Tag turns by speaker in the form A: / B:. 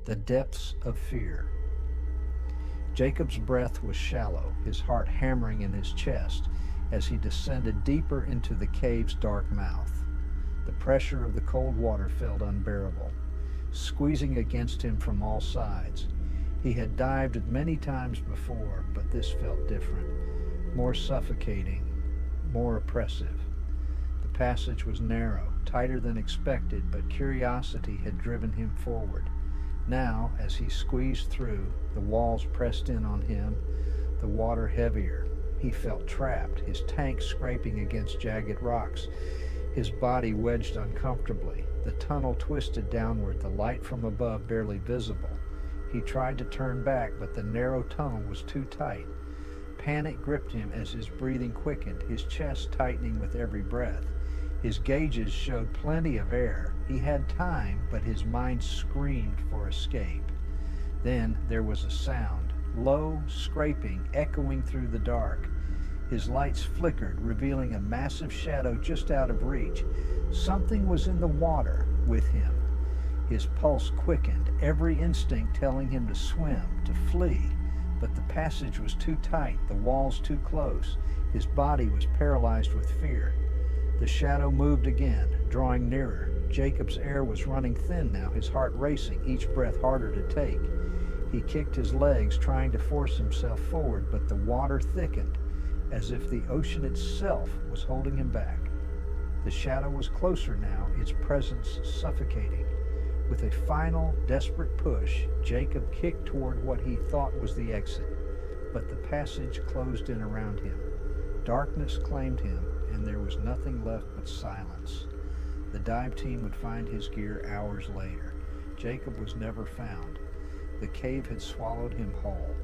A: The depths of fear. Jacob's breath was shallow, his heart hammering in his chest as he descended deeper into the cave's dark mouth. The pressure of the cold water felt unbearable, squeezing against him from all sides. He had dived many times before, but this felt different, more suffocating, more oppressive. The passage was narrow, tighter than expected, but curiosity had driven him forward. Now, as he squeezed through, the walls pressed in on him, the water heavier. He felt trapped, his tank scraping against jagged rocks, his body wedged uncomfortably. The tunnel twisted downward, the light from above barely visible. He tried to turn back, but the narrow tunnel was too tight. Panic gripped him as his breathing quickened, his chest tightening with every breath. His gauges showed plenty of air. He had time, but his mind screamed for escape. Then there was a sound, low, scraping, echoing through the dark. His lights flickered, revealing a massive shadow just out of reach. Something was in the water with him. His pulse quickened, every instinct telling him to swim, to flee. But the passage was too tight, the walls too close. His body was paralyzed with fear. The shadow moved again, drawing nearer. Jacob's air was running thin now, his heart racing, each breath harder to take. He kicked his legs, trying to force himself forward, but the water thickened, as if the ocean itself was holding him back. The shadow was closer now, its presence suffocating. With a final, desperate push, Jacob kicked toward what he thought was the exit, but the passage closed in around him. Darkness claimed him, and there was nothing left but silence. The dive team would find his gear hours later. Jacob was never found. The cave had swallowed him whole.